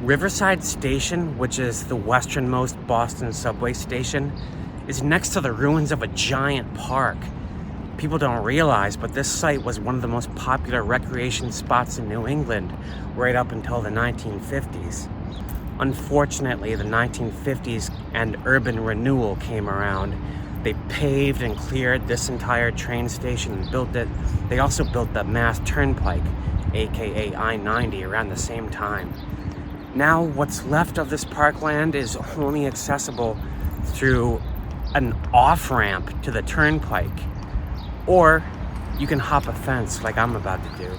Riverside Station, which is the westernmost Boston subway station, is next to the ruins of a giant park. People don't realize, but this site was one of the most popular recreation spots in New England right up until the 1950s. Unfortunately, the 1950s and urban renewal came around. They paved and cleared this entire train station and built it. They also built the Mass Turnpike, aka I-90, around the same time. Now what's left of this parkland is only accessible through an off-ramp to the turnpike, or you can hop a fence like I'm about to do.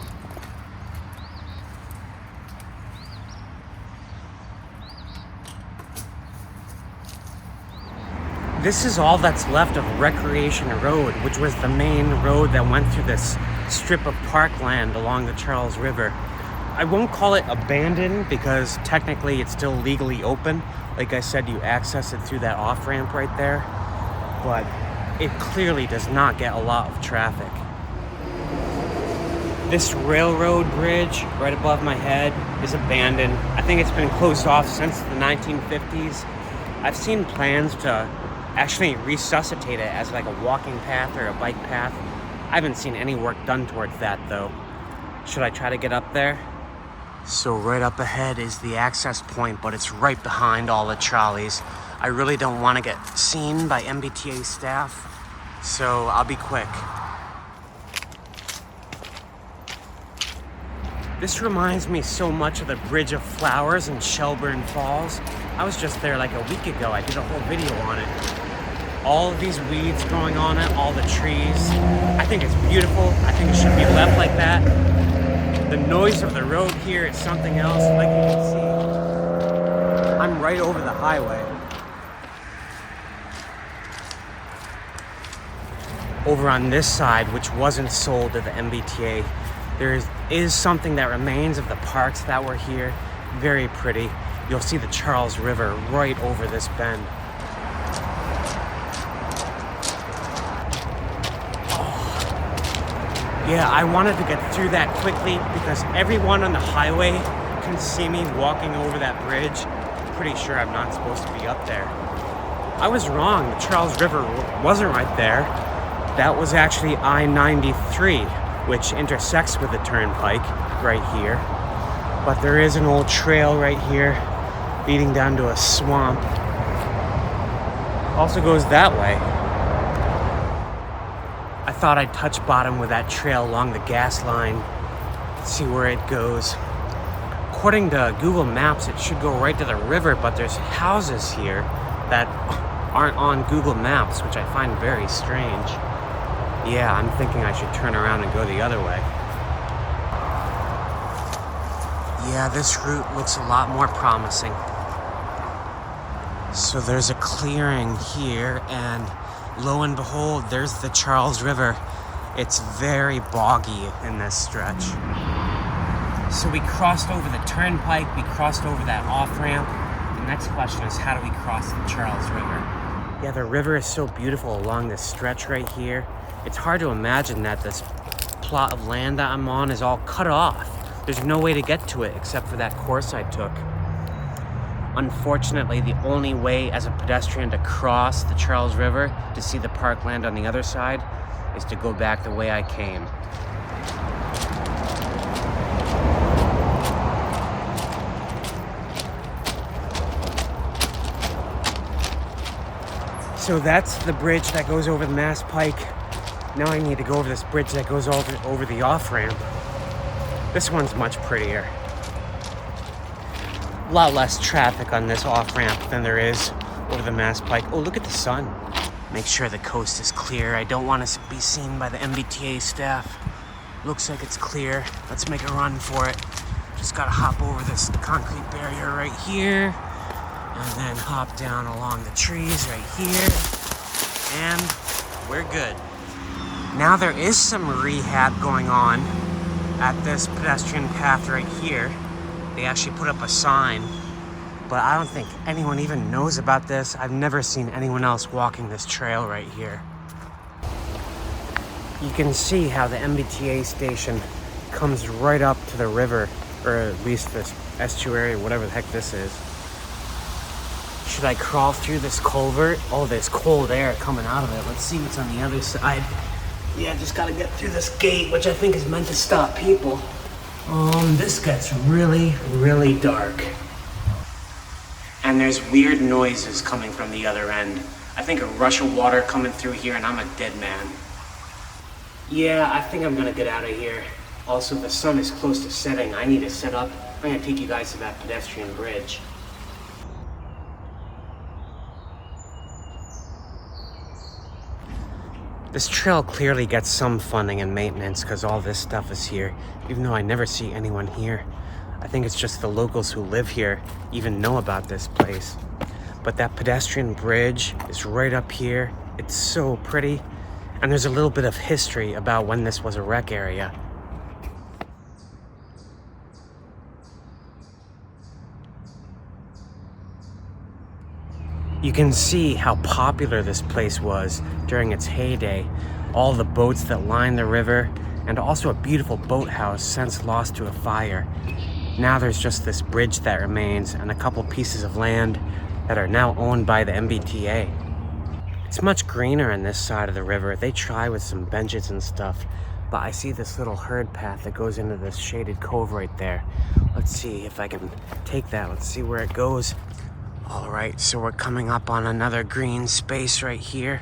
This is all that's left of Recreation Road, which was the main road that went through this strip of parkland along the Charles River. I won't call it abandoned because technically it's still legally open. Like I said, you access it through that off-ramp right there, but it clearly does not get a lot of traffic. This railroad bridge right above my head is abandoned. I think it's been closed off since the 1950s. I've seen plans to actually resuscitate it as like a walking path or a bike path. I haven't seen any work done towards that though. Should I try to get up there? So right up ahead is the access point, but it's right behind all the trolleys. I really don't want to get seen by MBTA staff, so I'll be quick. This reminds me so much of the Bridge of Flowers in Shelburne Falls. I was just there like a week ago. I did a whole video on it. All of these weeds growing on it, all the trees. I think it's beautiful. I think it should be left like that. The noise of the road here is something else. Like you can see, I'm right over the highway. Over on this side, which wasn't sold to the MBTA, there is something that remains of the parks that were here. Very pretty. You'll see the Charles River right over this bend. Yeah, I wanted to get through that quickly because everyone on the highway can see me walking over that bridge. Pretty sure I'm not supposed to be up there. I was wrong. The Charles River wasn't right there. That was actually I-93, which intersects with the turnpike right here. But there is an old trail right here leading down to a swamp. Also goes that way. I thought I'd touch bottom with that trail along the gas line, see where it goes. According to Google Maps, it should go right to the river, but there's houses here that aren't on Google Maps, which I find very strange. Yeah, I'm thinking I should turn around and go the other way. Yeah, this route looks a lot more promising. So there's a clearing here, and lo and behold, there's the Charles River. It's very boggy in this stretch. So we crossed over the turnpike, we crossed over that off-ramp. The next question is, how do we cross the Charles River? Yeah, the river is so beautiful along this stretch right here. It's hard to imagine that this plot of land that I'm on is all cut off. There's no way to get to it except for that course I took. Unfortunately, the only way as a pedestrian to cross the Charles River to see the parkland on the other side is to go back the way I came. So that's the bridge that goes over the Mass Pike. Now I need to go over this bridge that goes over the off-ramp. This one's much prettier. A lot less traffic on this off-ramp than there is over the Mass Pike. Oh, look at the sun. Make sure the coast is clear. I don't want to be seen by the MBTA staff. Looks like it's clear. Let's make a run for it. Just gotta hop over this concrete barrier right here, and then hop down along the trees right here, and we're good. Now there is some rehab going on at this pedestrian path right here. They actually put up a sign, but I don't think anyone even knows about this. I've never seen anyone else walking this trail right here. You can see how the MBTA station comes right up to the river Or at least this estuary, whatever the heck this is. Should I crawl through this culvert? Oh, there's cold air coming out of it. Let's see what's on the other side. Yeah, just gotta get through this gate, which I think is meant to stop people. This gets really, really dark. And there's weird noises coming from the other end. I think a rush of water coming through here and I'm a dead man. Yeah, I think I'm gonna get out of here. Also, the sun is close to setting. I need to set up. I'm gonna take you guys to that pedestrian bridge. This trail clearly gets some funding and maintenance because all this stuff is here, even though I never see anyone here. I think it's just the locals who live here even know about this place. But that pedestrian bridge is right up here. It's so pretty. And there's a little bit of history about when this was a rec area. You can see how popular this place was during its heyday. All the boats that line the river, and also a beautiful boathouse since lost to a fire. Now there's just this bridge that remains and a couple pieces of land that are now owned by the MBTA. It's much greener on this side of the river. They try with some benches and stuff, but I see this little herd path that goes into this shaded cove right there. Let's see if I can take that. Let's see where it goes. All right, so we're coming up on another green space right here.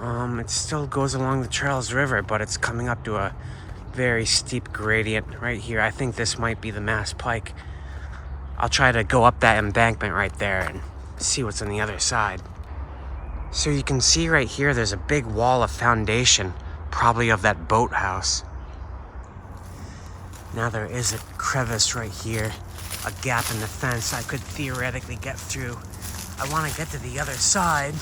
It still goes along the Charles River, but it's coming up to a very steep gradient right here. I think this might be the Mass Pike. I'll try to go up that embankment right there and see what's on the other side. So you can see right here, there's a big wall of foundation, probably of that boathouse. Now there is a crevice right here, a gap in the fence I could theoretically get through. I want to get to the other side.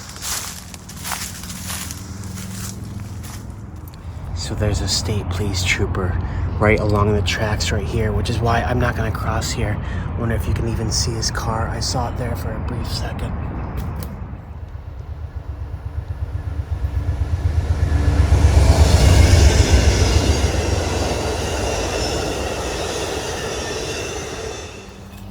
So there's a state police trooper right along the tracks right here, which is why I'm not going to cross here. Wonder if you can even see his car. I saw it there for a brief second.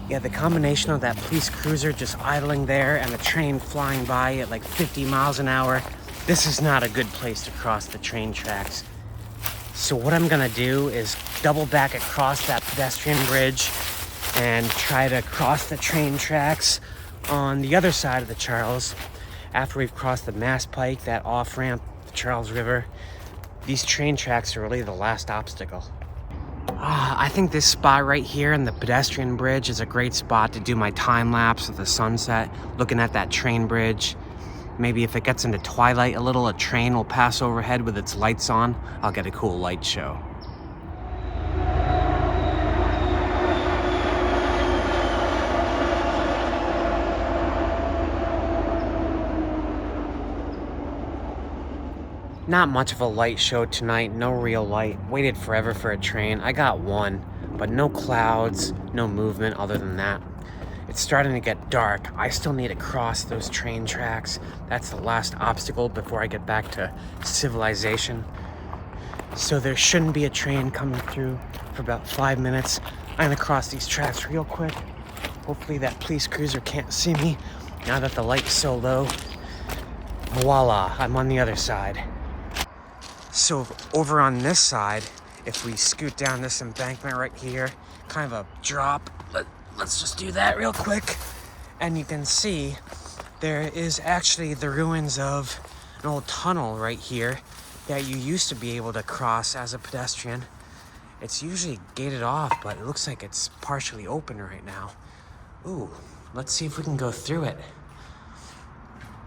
Yeah, the combination of that police cruiser just idling there and the train flying by at like 50 miles an hour, this is not a good place to cross the train tracks. So what I'm gonna do is double back across that pedestrian bridge and try to cross the train tracks on the other side of the Charles. After we've crossed the Mass Pike, that off-ramp, the Charles River, these train tracks are really the last obstacle. I think this spot right here in the pedestrian bridge is a great spot to do my time lapse of the sunset, looking at that train bridge. Maybe if it gets into twilight a little, a train will pass overhead with its lights on. I'll get a cool light show. Not much of a light show tonight, no real light. Waited forever for a train. I got one, but no clouds, no movement other than that. It's starting to get dark. I still need to cross those train tracks. That's the last obstacle before I get back to civilization. So there shouldn't be a train coming through for about 5 minutes. I'm gonna cross these tracks real quick. Hopefully that police cruiser can't see me now that the light's so low. Voila, I'm on the other side. So over on this side, if we scoot down this embankment right here, kind of a drop, let's just do that real quick. And you can see there is actually the ruins of an old tunnel right here that you used to be able to cross as a pedestrian. It's usually gated off, but it looks like it's partially open right now. Ooh, let's see if we can go through it.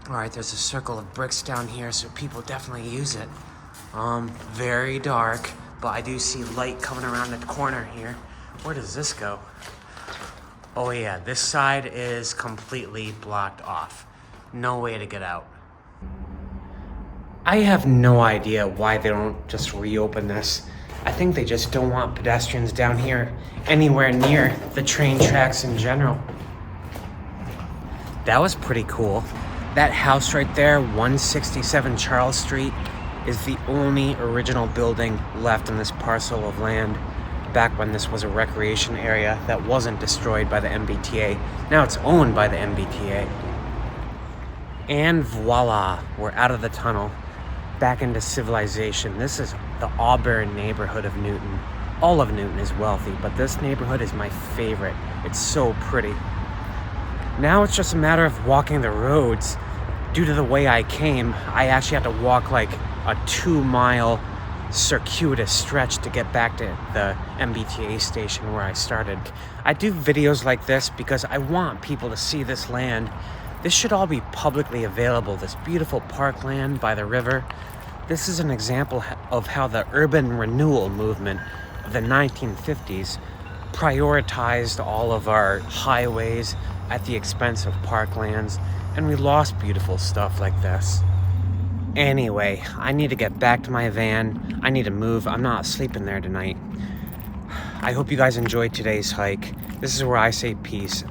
All right, there's a circle of bricks down here, so people definitely use it. Very dark, but I do see light coming around the corner here. Where does this go? Oh yeah, this side is completely blocked off. No way to get out. I have no idea why they don't just reopen this. I think they just don't want pedestrians down here anywhere near the train tracks in general. That was pretty cool. That house right there, 167 Charles Street, is the only original building left in this parcel of land. back when this was a recreation area that wasn't destroyed by the MBTA. Now it's owned by the MBTA. And voila, we're out of the tunnel, back into civilization. This is the Auburn neighborhood of Newton. All of Newton is wealthy, but this neighborhood is my favorite. It's so pretty. Now it's just a matter of walking the roads. Due to the way I came, I actually had to walk like a 2-mile circuitous stretch to get back to the MBTA station where I started. I do videos like this because I want people to see this land. This should all be publicly available, this beautiful parkland by the river. This is an example of how the urban renewal movement of the 1950s prioritized all of our highways at the expense of parklands, and we lost beautiful stuff like this. Anyway, I need to get back to my van. I need to move. I'm not sleeping there tonight. I hope you guys enjoyed today's hike. This is where I say peace.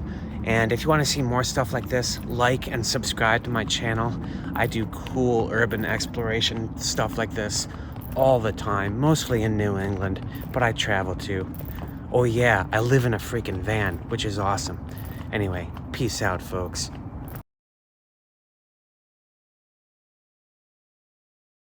And if you want to see more stuff like this, like and subscribe to my channel. I do cool urban exploration stuff like this all the time, mostly in New England, but I travel too. Oh yeah, I live in a freaking van, which is awesome. Anyway, peace out, folks.